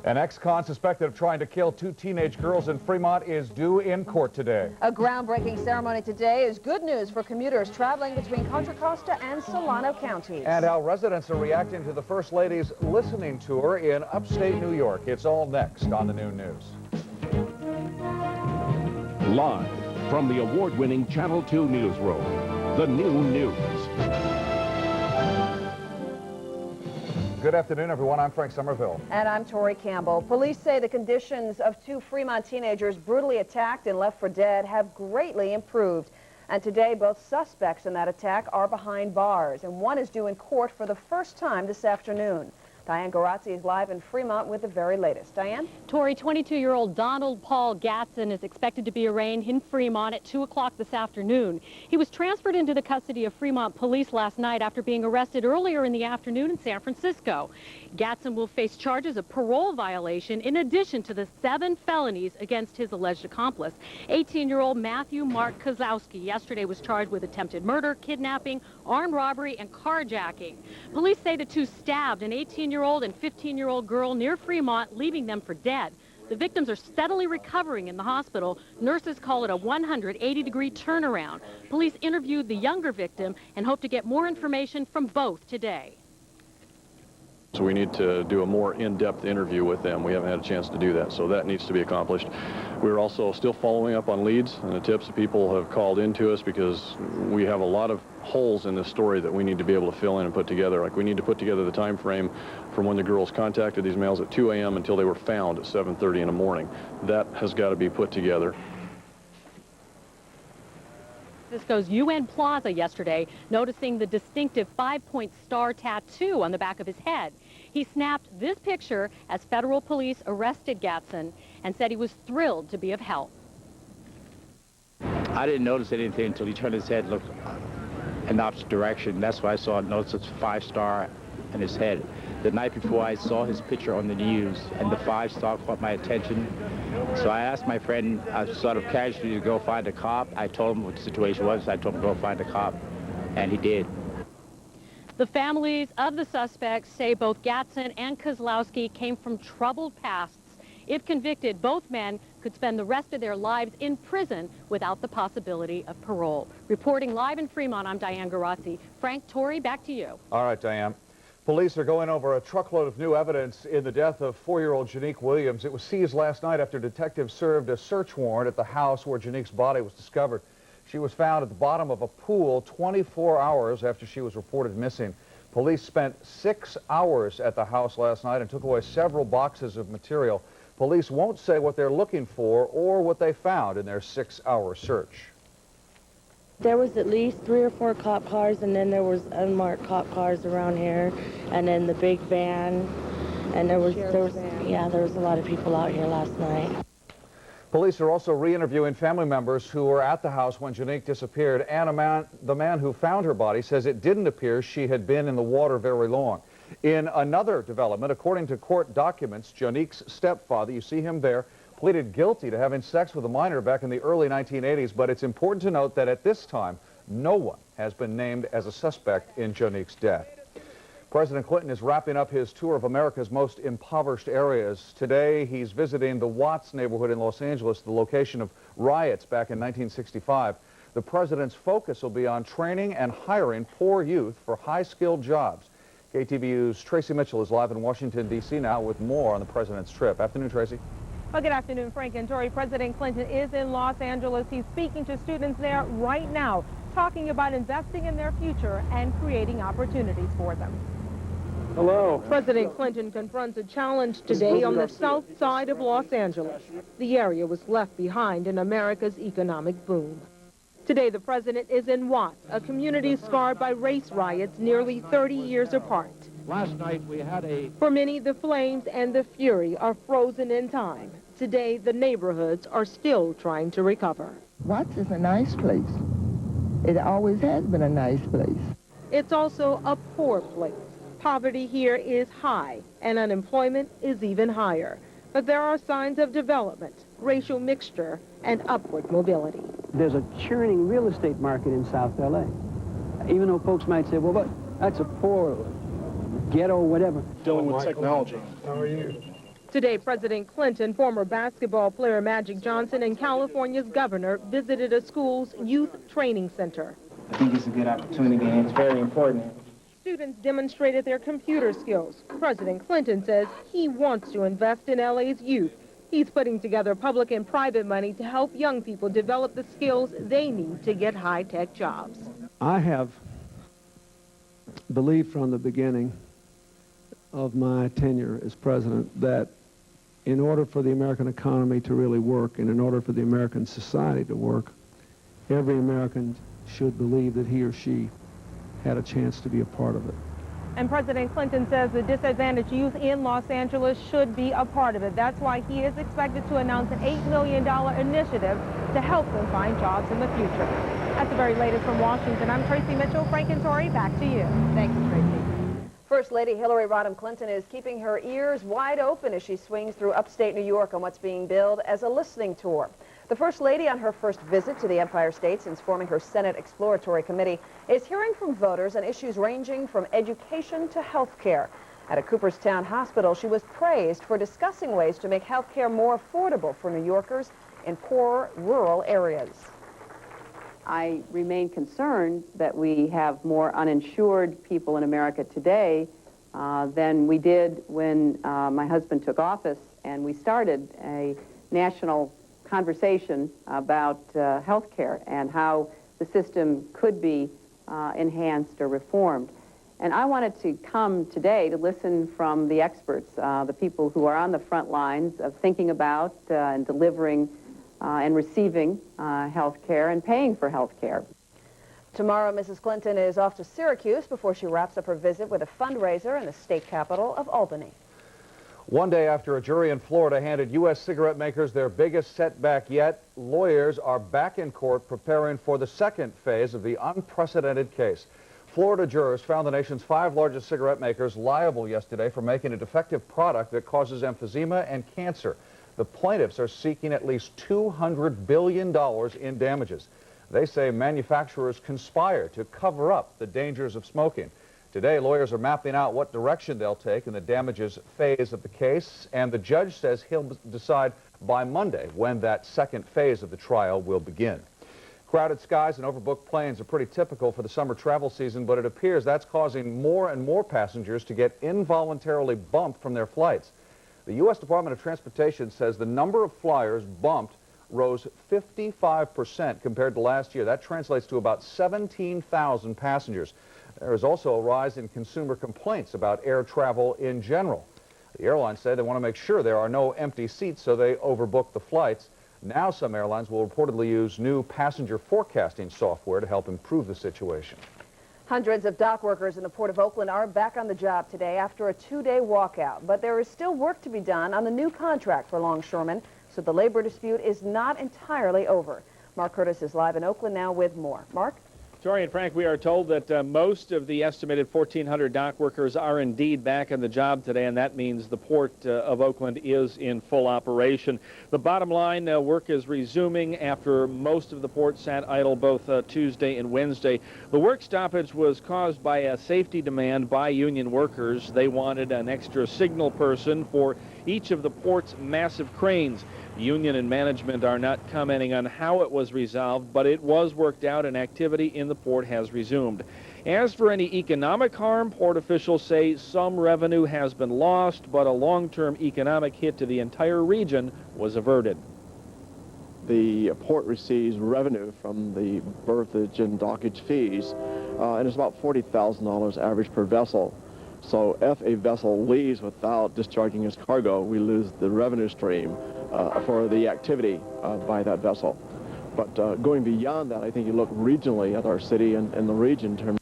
An ex-con suspected of trying to kill 2 teenage girls in Fremont is due in court today. A groundbreaking ceremony today is good news for commuters traveling between Contra Costa and Solano counties. And how residents are reacting to the First Lady's listening tour in upstate New York. It's all next on the Noon News. Live from the award-winning Channel 2 newsroom, the Noon News. Good afternoon, everyone. I'm Frank Somerville. And I'm Tori Campbell. Police say the conditions of 2 Fremont teenagers brutally attacked and left for dead have greatly improved. And today, both suspects in that attack are behind bars, and one is due in court for the first time this afternoon. Diane Garazzi is live in Fremont with the very latest. Diane? Tori, 22-year-old Donald Paul Gatson is expected to be arraigned in Fremont at 2 o'clock this afternoon. He was transferred into the custody of Fremont police last night after being arrested earlier in the afternoon in San Francisco. Gatson will face charges of parole violation in addition to the 7 felonies against his alleged accomplice. 18-year-old Matthew Mark Kozlowski yesterday was charged with attempted murder, kidnapping, armed robbery, and carjacking. Police say the 2 stabbed an 18-year-old and 15-year-old girl near Fremont, leaving them for dead. The victims are steadily recovering in the hospital. Nurses call it a 180-degree turnaround. Police interviewed the younger victim and hope to get more information from both today. So we need to do a more in-depth interview with them. We haven't had a chance to do that, so that needs to be accomplished. We're also still following up on leads and the tips that people have called into us because we have a lot of holes in this story that we need to be able to fill in and put together. Like we need to put together the time frame from when the girls contacted these males at 2 a.m. until they were found at 7:30 in the morning. That has got to be put together. Francisco's UN Plaza yesterday, noticing the distinctive 5-point star tattoo on the back of his head. He snapped this picture as federal police arrested Gatson and said he was thrilled to be of help. I didn't notice anything until he turned his head, looked in the opposite direction. That's why I noticed it's 5-star in his head. The night before, I saw his picture on the news, and the 5-star caught my attention. So I asked my friend, sort of casually, to go find a cop. I told him what the situation was. I told him to go find a cop, and he did. The families of the suspects say both Gatson and Kozlowski came from troubled pasts. If convicted, both men could spend the rest of their lives in prison without the possibility of parole. Reporting live in Fremont, I'm Diane Garazzi. Frank, Tori, back to you. All right, Diane. Police are going over a truckload of new evidence in the death of 4-year-old Janique Williams. It was seized last night after detectives served a search warrant at the house where Janique's body was discovered. She was found at the bottom of a pool 24 hours after she was reported missing. Police spent 6 hours at the house last night and took away several boxes of material. Police won't say what they're looking for or what they found in their 6-hour search. There was at least 3 or 4 cop cars, and then there was unmarked cop cars around here, and then the big van, and there was a lot of people out here last night. Police are also re-interviewing family members who were at the house when Janique disappeared, and the man who found her body says it didn't appear she had been in the water very long. In another development, according to court documents, Janique's stepfather, you see him there, pleaded guilty to having sex with a minor back in the early 1980s, but it's important to note that at this time, no one has been named as a suspect in Janique's death. President Clinton is wrapping up his tour of America's most impoverished areas. Today, he's visiting the Watts neighborhood in Los Angeles, the location of riots back in 1965. The president's focus will be on training and hiring poor youth for high-skilled jobs. KTVU's Tracy Mitchell is live in Washington, D.C. now with more on the president's trip. Afternoon, Tracy. Well, good afternoon, Frank and Tori. President Clinton is in Los Angeles. He's speaking to students there right now, talking about investing in their future and creating opportunities for them. Hello. President Clinton confronts a challenge today on the south side of Los Angeles. The area was left behind in America's economic boom. Today, the president is in Watts, a community scarred by race riots nearly 30 years apart. Last night we had For many, the flames and the fury are frozen in time. Today, the neighborhoods are still trying to recover. Watts is a nice place. It always has been a nice place. It's also a poor place. Poverty here is high, and unemployment is even higher. But there are signs of development, racial mixture, and upward mobility. There's a churning real estate market in South LA. Even though folks might say, well, but that's a poor ghetto, whatever. Dealing with technology. How are you? Today, President Clinton, former basketball player Magic Johnson, and California's governor visited a school's youth training center. I think it's a good opportunity and it's very important. Students demonstrated their computer skills. President Clinton says he wants to invest in LA's youth. He's putting together public and private money to help young people develop the skills they need to get high-tech jobs. I have believed from the beginning of my tenure as president that in order for the American economy to really work and in order for the American society to work, every American should believe that he or she had a chance to be a part of it. And President Clinton says the disadvantaged youth in Los Angeles should be a part of it. That's why he is expected to announce an $8 million initiative to help them find jobs in the future. That's the very latest from Washington. I'm Tracy Mitchell. Frank and Tori, back to you. Thank you, Tracy. First Lady Hillary Rodham Clinton is keeping her ears wide open as she swings through upstate New York on what's being billed as a listening tour. The First Lady, on her first visit to the Empire State since forming her Senate Exploratory Committee, is hearing from voters on issues ranging from education to health care. At a Cooperstown hospital, she was praised for discussing ways to make health care more affordable for New Yorkers in poor rural areas. I remain concerned that we have more uninsured people in America today than we did when my husband took office, and we started a national conversation about health care and how the system could be enhanced or reformed. And I wanted to come today to listen from the experts, the people who are on the front lines of thinking about and delivering and receiving health care and paying for health care. Tomorrow, Mrs. Clinton is off to Syracuse before she wraps up her visit with a fundraiser in the state capital of Albany. One day after a jury in Florida handed U.S. cigarette makers their biggest setback yet, lawyers are back in court preparing for the second phase of the unprecedented case. Florida jurors found the nation's 5 largest cigarette makers liable yesterday for making a defective product that causes emphysema and cancer. The plaintiffs are seeking at least $200 billion in damages. They say manufacturers conspire to cover up the dangers of smoking. Today, lawyers are mapping out what direction they'll take in the damages phase of the case, and the judge says he'll decide by Monday when that second phase of the trial will begin. Crowded skies and overbooked planes are pretty typical for the summer travel season, but it appears that's causing more and more passengers to get involuntarily bumped from their flights. The U.S. Department of Transportation says the number of flyers bumped rose 55% compared to last year. That translates to about 17,000 passengers. There is also a rise in consumer complaints about air travel in general. The airlines say they want to make sure there are no empty seats, so they overbook the flights. Now some airlines will reportedly use new passenger forecasting software to help improve the situation. Hundreds of dock workers in the Port of Oakland are back on the job today after a 2-day walkout. But there is still work to be done on the new contract for longshoremen, so the labor dispute is not entirely over. Mark Curtis is live in Oakland now with more. Mark? Tori and Frank, we are told that most of the estimated 1,400 dock workers are indeed back on the job today, and that means the Port of Oakland is in full operation. The bottom line, work is resuming after most of the port sat idle both Tuesday and Wednesday. The work stoppage was caused by a safety demand by union workers. They wanted an extra signal person for each of the port's massive cranes. The union and management are not commenting on how it was resolved, but it was worked out and activity in the port has resumed. As for any economic harm, port officials say some revenue has been lost, but a long-term economic hit to the entire region was averted. The port receives revenue from the berthage and dockage fees, and it's about $40,000 average per vessel. So if a vessel leaves without discharging its cargo, we lose the revenue stream for the activity by that vessel. But going beyond that, I think you look regionally at our city and the region in terms